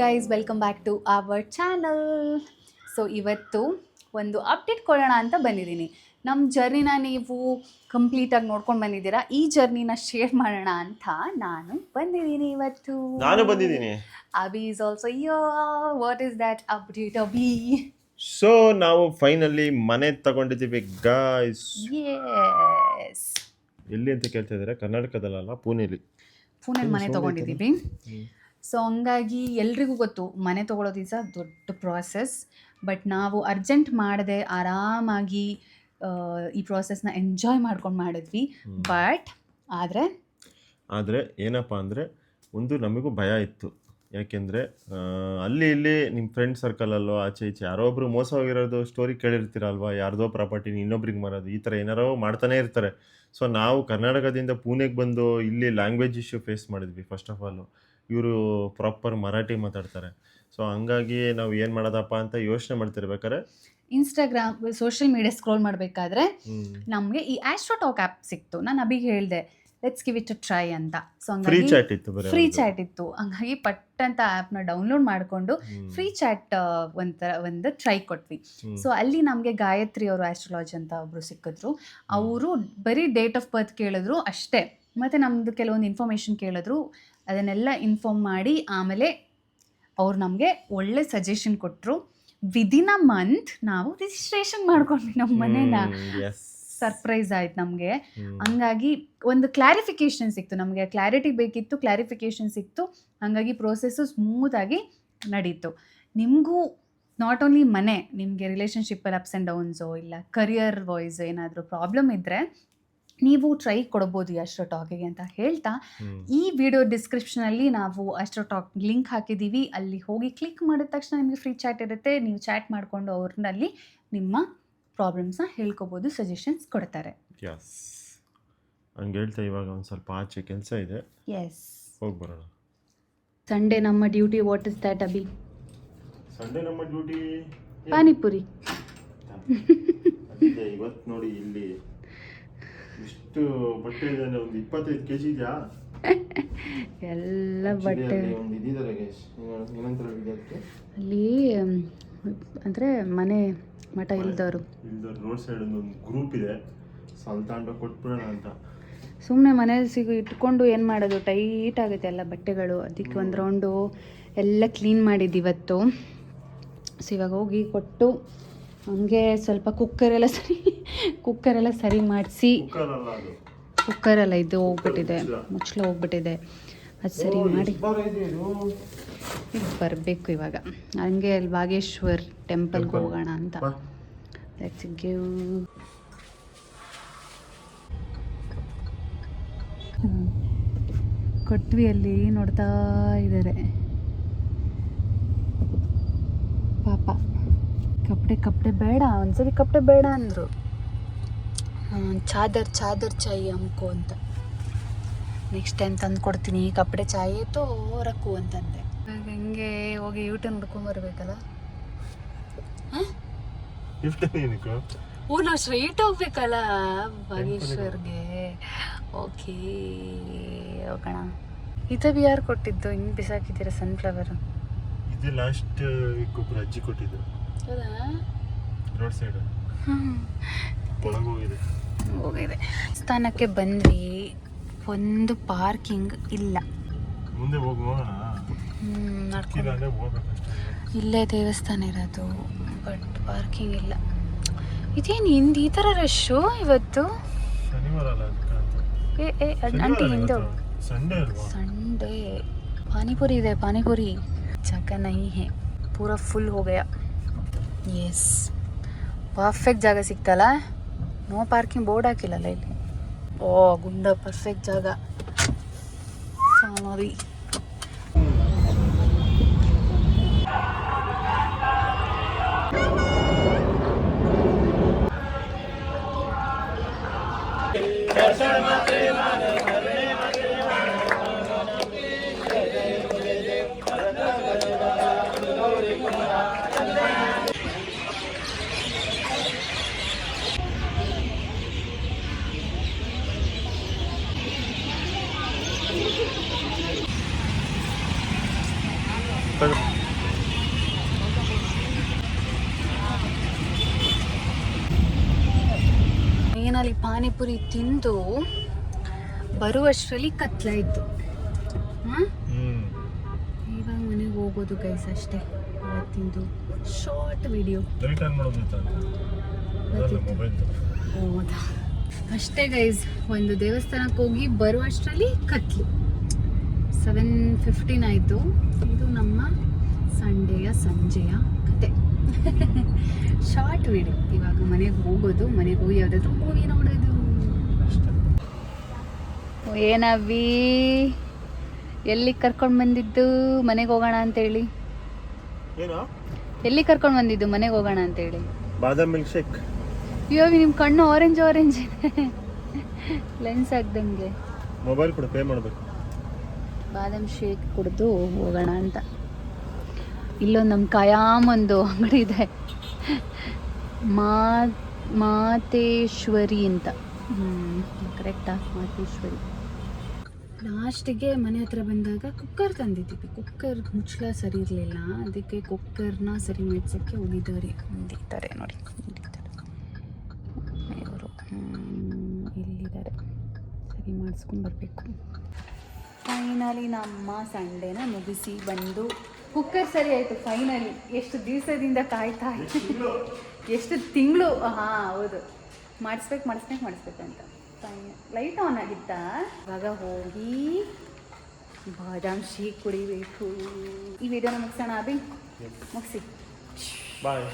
Guys, welcome back to our channel. So ಇವತ್ತು ಒಂದು update ಕೊಡೋಣ ಅಂತ ಬಂದಿದ್ದೀನಿ. ನಮ್ಮ ಜರ್ನಿನ ನೀವು ಕಂಪ್ಲೀಟಾಗಿ ನೋಡ್ಕೊಂಡು ಬಂದಿದ್ದೀರಾ. ಈ ಜರ್ನಿನ ಶೇರ್ ಮಾಡೋಣ ಅಂತ ನಾನು ಬಂದಿದ್ದೀನಿ ಇವತ್ತು. Abhi is also what is that update Abhi? So ನಾವು ಫೈನಲಿ ಮನೆ ತಗೊಂಡಿದ್ದೀವಿ ಗಾಯ್ಸ್. ಯೆಸ್. ಎಲ್ಲಿ ಅಂತ ಕೇಳ್ತಾ ಇದ್ದಾರೆ? ಕರ್ನಾಟಕದಲ್ಲ, ಪುಣೆಲಿ ಮನೆ ತಗೊಂಡಿದ್ದೀವಿ. ಸೊ ಹಂಗಾಗಿ ಎಲ್ರಿಗೂ ಗೊತ್ತು ಮನೆ ತೊಗೊಳೋದು ಈಸ್ ಅ ದೊಡ್ಡ ಪ್ರಾಸೆಸ್. ಬಟ್ ನಾವು ಅರ್ಜೆಂಟ್ ಮಾಡದೆ ಆರಾಮಾಗಿ ಈ ಪ್ರಾಸೆಸ್ನ ಎಂಜಾಯ್ ಮಾಡ್ಕೊಂಡು ಮಾಡಿದ್ವಿ. ಬಟ್ ಆದರೆ ಏನಪ್ಪ ಅಂದರೆ, ಒಂದು ನಮಗೂ ಭಯ ಇತ್ತು. ಯಾಕೆಂದರೆ ಅಲ್ಲಿ ಇಲ್ಲಿ ನಿಮ್ಮ ಫ್ರೆಂಡ್ ಸರ್ಕಲಲ್ಲೋ ಆಚೆ ಈಚೆ ಯಾರೋ ಒಬ್ರು ಮೋಸ ಹೋಗಿರೋದು ಸ್ಟೋರಿ ಕೇಳಿರ್ತೀರಲ್ವ, ಯಾರ್ದೋ ಪ್ರಾಪರ್ಟಿನ ಇನ್ನೊಬ್ರಿಗೆ ಮಾರೋದು, ಈ ಥರ ಏನಾರೋ ಮಾಡ್ತಾನೆ ಇರ್ತಾರೆ. ಸೊ ನಾವು ಕರ್ನಾಟಕದಿಂದ ಪುಣೆಗೆ ಬಂದು ಇಲ್ಲಿ ಲ್ಯಾಂಗ್ವೇಜ್ ಇಶ್ಯೂ ಫೇಸ್ ಮಾಡಿದ್ವಿ. ಫಸ್ಟ್ ಆಫ್ ಆಲು ಇವರು ಪ್ರಾಪರ್ ಮರಾಠಿ ಮಾತಾಡ್ತಾರೆ. ಸೊ ಹಂಗಾಗಿ ನಾವು ಏನು ಮಾಡೋದಪ್ಪ ಅಂತ ಯೋಚನೆ ಮಾಡ್ತಿರ್ಬೇಕಾದ್ರೆ ಇನ್ಸ್ಟಾಗ್ರಾಮ್ ಸೋಷಿಯಲ್ ಮೀಡಿಯಾ ಸ್ಕ್ರೋಲ್ ಮಾಡಬೇಕಾದ್ರೆ ನಮಗೆ ಈ ಆಸ್ಟ್ರೋಟಾಕ್ ಆ್ಯಪ್ ಸಿಕ್ತು. ನಾನು ಅಬಿಗೆ ಹೇಳಿದೆ let's give it a try ಅಂತ. ಸೊ ಫ್ರೀ ಹಂಗಾಗಿ ಚಾಟ್ ಇತ್ತು. ಹಂಗಾಗಿ ಪಟ್ ಅಂತ ಆ್ಯಪ್ನ ಡೌನ್ಲೋಡ್ ಮಾಡಿಕೊಂಡು ಫ್ರೀ ಚಾಟ್ ಒಂದು ಟ್ರೈ ಕೊಟ್ವಿ. ಸೊ ಅಲ್ಲಿ ನಮಗೆ ಗಾಯತ್ರಿ ಅವರು ಆಸ್ಟ್ರಾಲಜಿ ಅಂತ ಒಬ್ರು ಸಿಕ್ಕಿದ್ರು. ಅವರು ಬರೀ ಡೇಟ್ ಆಫ್ ಬರ್ತ್ ಕೇಳಿದ್ರು ಅಷ್ಟೇ, ಮತ್ತು ನಮ್ಮದು ಕೆಲವೊಂದು ಇನ್ಫಾರ್ಮೇಷನ್ ಕೇಳಿದ್ರು. ಅದನ್ನೆಲ್ಲ ಇನ್ಫಾರ್ಮ್ ಮಾಡಿ ಆಮೇಲೆ ಅವ್ರು ನಮಗೆ ಒಳ್ಳೆ ಸಜೆಷನ್ ಕೊಟ್ಟರು. ವಿದಿನ್ ಅ ಮಂತ್ ನಾವು ರಿಜಿಸ್ಟ್ರೇಷನ್ ಮಾಡ್ಕೊಂಡ್ವಿ ನಮ್ಮ ಮನೇನ. ಸರ್ಪ್ರೈಸ್ ಆಯ್ತು ನಮಗೆ. ಹಂಗಾಗಿ ಒಂದು ಕ್ಲಾರಿಫಿಕೇಶನ್ ಸಿಕ್ತು, ನಮಗೆ ಕ್ಲಾರಿಟಿ ಬೇಕಿತ್ತು, ಕ್ಲಾರಿಫಿಕೇಶನ್ ಸಿಕ್ತು. ಹಾಗಾಗಿ ಪ್ರೋಸೆಸ್ಸು ಸ್ಮೂತಾಗಿ ನಡೀತು. ನಿಮಗೂ ನಾಟ್ ಓನ್ಲಿ ಮನೆ, ನಿಮಗೆ ರಿಲೇಷನ್ಶಿಪ್ಪಲ್ಲಿ ಅಪ್ಸ್ ಆ್ಯಂಡ್ ಡೌನ್ಸು ಇಲ್ಲ ಕರಿಯರ್ ವಾಯ್ಸ್ ಏನಾದರೂ ಪ್ರಾಬ್ಲಮ್ ಇದ್ದರೆ ನೀವು ಟ್ರೈ ಕೊಡ್ಬೋದು ಈ ಆಸ್ಟ್ರೋಟಾಕಿಗೆ ಅಂತ ಹೇಳ್ತಾ, ಈ ವಿಡಿಯೋ ಡಿಸ್ಕ್ರಿಪ್ಷನಲ್ಲಿ ನಾವು ಆಸ್ಟ್ರೋಟಾಕ್ ಲಿಂಕ್ ಹಾಕಿದ್ದೀವಿ. ಅಲ್ಲಿ ಹೋಗಿ ಕ್ಲಿಕ್ ಮಾಡಿದ ತಕ್ಷಣ ನಿಮಗೆ ಫ್ರೀ ಚಾಟ್ ಇರುತ್ತೆ. ನೀವು ಚಾಟ್ ಮಾಡಿಕೊಂಡು ಅವ್ರಲ್ಲಿ ನಿಮ್ಮ ಪ್ರಾಬ್ಲಮ್ಸ್ನ ಹೇಳ್ಕೊಬೋದು, ಸಜೆಷನ್ಸ್ ಕೊಡ್ತಾರೆ. ಹಂಗೆ ಹೇಳ್ತಾ ಇವಾಗ ಒಂದು ಸ್ವಲ್ಪ ಆಚೆ ಕೆಲಸ ಇದೆ. ಎಸ್, ಹೋಗಿ ಬರೋಣ. ಸಂಡೇ ನಮ್ಮ duty. What is that Abhi? Sunday ನಮ್ಮ ಡ್ಯೂಟಿ ಪಾನಿಪುರಿ. ಇವತ್ತು ನೋಡಿ ಇಲ್ಲಿ ಇಷ್ಟು ಬಟ್ಟೆ ಇದೆ, ಒಂದು 25 kg ಇದೆಯಾ ಎಲ್ಲ ಬಟ್ಟೆ. ಒಂದು ಇದಿದ್ದಾರೆ ಗೈಸ್, ಏನಂತ ಅಲ್ಲಿ ಅಂದರೆ ಮನೆ ಮಠ ಇಲ್ದವರು ರೋಡ್ ಸೈಡ್ ಒಂದು ಗ್ರೂಪ್ ಇದೆ. ಸ್ವಲ್ಪ ಕೊಟ್ಬಿಡೋಣ ಅಂತ ಸುಮ್ಮನೆ ಮನೇಲಿ ಇಟ್ಕೊಂಡು ಏನು ಮಾಡೋದು, ಟೈಟ್ ಆಗುತ್ತೆ ಎಲ್ಲ ಬಟ್ಟೆಗಳು. ಅದಕ್ಕೆ ಒಂದು ರೌಂಡು ಎಲ್ಲ ಕ್ಲೀನ್ ಮಾಡಿದ್ದು ಇವತ್ತು. ಸೊ ಇವಾಗ ಹೋಗಿ ಕೊಟ್ಟು ಹಂಗೆ ಸ್ವಲ್ಪ ಕುಕ್ಕರೆಲ್ಲ ಸರಿ ಮಾಡಿಸಿ, ಕುಕ್ಕರೆಲ್ಲ ಇದು ಹೋಗ್ಬಿಟ್ಟಿದೆ, ಮುಚ್ಚಲು ಹೋಗ್ಬಿಟ್ಟಿದೆ, ಅದು ಸರಿ ಮಾಡಿ ಬರಬೇಕು ಇವಾಗ. ಹಂಗೆ ಅಲ್ಲಿ ಬಾಗೇಶ್ವರ್ ಟೆಂಪಲ್ಗೆ ಹೋಗೋಣ ಅಂತ. Let's give. ಕೊಟ್ವಿ, ಅಲ್ಲಿ ನೋಡ್ತಾ ಇದ್ದಾರೆ ಪಾಪ. ಕಪ್ಪಡೆ ಬೇಡ, ಒಂದ್ಸರಿ ಕಪ್ಪಡೆ ಬೇಡ ಅಂದರು. ಚಾದರ್ ಚಾಯ್ ಅಮ್ಕೋ ಅಂತ. ನೆಕ್ಸ್ಟ್ ಟೈಮ್ ತಂದು ಕೊಡ್ತೀನಿ, ಕಪ್ಪಡೆ ಚಾಯ್ ಆಯಿತು ರಕ್ಕು ಅಂತಂದೆ. ಹಂಗೆ ಹೋಗಿ ಯೂಟರ್ನ್ ಹುಡ್ಕೊಂಬರ್ಬೇಕಲ್ಲ. ನಾವು ಸ್ಟ್ರೈಟ್ ಹೋಗ್ಬೇಕಲ್ಲ ಬಾಗೇಶ್ವರ್ಗೆ. ಓಕೆ ಹೋಗೋಣ. ಇದು ಯಾರು ಕೊಟ್ಟಿದ್ದು? ಹಿಂಗೆ ಬಿಸಾಕಿದ್ದೀರಾ ಸನ್ಫ್ಲವರು? ಇದು ಲಾಸ್ಟ್ ವೀಕ್ ಒಬ್ರು ಅಜ್ಜಿ ಕೊಟ್ಟಿದ್ದು. ಹೌದಾ? ರೋಡ್ ಸೈಡ್ ಹೋಗಿದೆ. ಸ್ಥಾನಕ್ಕೆ ಬಂದ್ವಿ. ಒಂದು ಪಾರ್ಕಿಂಗ್ ಇಲ್ಲ. ಮುಂದೆ ಹೋಗಿ ನೋಡೋಣ. ಇಲ್ಲೇ ದೇವಸ್ಥಾನ ಇರೋದು, ಬಟ್ ಪಾರ್ಕಿಂಗ್ ಇಲ್ಲ. ಇದೇನು ಹಿಂದೆ ಈ ಥರ ರಶ್ಶು ಇವತ್ತು? ಆಂಟಿ ಹಿಂದೆ ಸಂಡೇ. ಪಾನಿಪುರಿ ಇದೆ, ಪಾನಿಪುರಿ ಜಗ ನಹಿ ಹೇ, ಪೂರಾ ಫುಲ್ ಹೋ ಗಯಾ. ಎಸ್, ಪರ್ಫೆಕ್ಟ್ ಜಾಗ ಸಿಕ್ತಲ್ಲ. ನೋ ಪಾರ್ಕಿಂಗ್ ಬೋರ್ಡ್ ಹಾಕಿಲ್ಲಲ್ಲ ಇಲ್ಲಿ. ಓ ಗುಂಡ, ಪರ್ಫೆಕ್ಟ್ ಜಾಗ. ಸಾರಿ. ತಗೋ. ಫೈನಲಿ ಪಾನಿಪುರಿ ತಿಂದು ಬರುವಷ್ಟರಲ್ಲಿ ಕತ್ಲಾಯಿತು. ಇವಾಗ ಮನೆಗೆ ಹೋಗೋದು ಗೈಸ್ ಅಷ್ಟೇ. ಇವತ್ತಿಂದು ಶಾರ್ಟ್ ವಿಡಿಯೋ ಹೌದಾ ಅಷ್ಟೇ ಗೈಸ್. ಒಂದು ದೇವಸ್ಥಾನಕ್ಕೆ ಹೋಗಿ ಬರುವಷ್ಟರಲ್ಲಿ ಕತ್ಲು. 7:15 ಆಯಿತು. ಇದು ನಮ್ಮ ಸಂಜೆಯ ಕತೆ. Short video. ಇವಾಗ ಮನೆಗೆ ಹೋಗೋದು, ಮನೆಗೆ ಹೋಗಿ ಯಾವುದಾದ್ರು ಮೂವಿ ನೋಡೋದು ಅಷ್ಟೇ. ಏನವಿ ಎಲ್ಲಿ ಕರ್ಕೊಂಡು ಬಂದಿದ್ದು ಮನೆಗೆ ಹೋಗೋಣ ಅಂತೇಳಿ? ಎಲ್ಲಿ ಕರ್ಕೊಂಡು ಬಂದಿದ್ದು ಮನೆಗೆ ಹೋಗೋಣ ಅಂತೇಳಿ? ಬಾದಾಮ್ ಮಿಲ್ಕ್ ಶೇಕ್. ಇವಾಗ ನಿಮ್ಮ ಕಣ್ಣು ಆರೆಂಜ್ ಲೆನ್ಸ್ ಆಗ್ದಂಗೆ. ಮೊಬೈಲ್ ಕೂಡ ಪೇ ಮಾಡಬೇಕು. ಬಾದಾಮ್ ಶೇಕ್ ಕುಡಿದು ಹೋಗೋಣ ಅಂತ. ಇಲ್ಲೊಂದು ನಮ್ಮ ಕಾಯಾಮ್ ಒಂದು ಅಂಗಡಿ ಇದೆ, ಮಾತೇಶ್ವರಿ ಅಂತ. ಕರೆಕ್ಟಾ? ಮಾತೇಶ್ವರಿ. ಲಾಸ್ಟಿಗೆ ಮನೆ ಹತ್ರ ಬಂದಾಗ ಕುಕ್ಕರ್ ತಂದಿದ್ದೀವಿ. ಕುಕ್ಕರ್ ಮುಚ್ಚಳ ಸರಿ ಇರಲಿಲ್ಲ, ಅದಕ್ಕೆ ಕುಕ್ಕರ್ನ ಸರಿ ಮಾಡಿಸೋಕ್ಕೆ ಹೋಗಿದ್ದಾರೆ. ಇಲ್ಲಿದ್ದಾರೆ ನೋಡಿ, ಇವರು ಇಲ್ಲಿದ್ದಾರೆ. ಸರಿ ಮಾಡಿಸ್ಕೊಂಡು ಬರಬೇಕು. ಫೈನಲಿ ನಮ್ಮ ಸಂಡೇನ ಮುಗಿಸಿ ಬಂದು ಕುಕ್ಕರ್ ಸರಿ ಆಯಿತು ಫೈನಲಿ. ಎಷ್ಟು ದಿವಸದಿಂದ ಕಾಯ್ತಾ ಇತ್ತು, ಎಷ್ಟು ತಿಂಗಳು. ಹಾಂ ಹೌದು, ಮಾಡಿಸ್ಬೇಕಂತ. ಲೈಟ್ ಆನ್ ಆಗಿತ್ತಾ? ಇವಾಗ ಹೋಗಿ ಬಾದಾಮ್ ಶೇಕ್ ಕುಡಿಬೇಕು. ಈ ವಿಡಿಯೋನ ಮುಗಿಸೋಣ ಅಭಿ? ಮುಗಿಸಿ. ಬಾಯ್.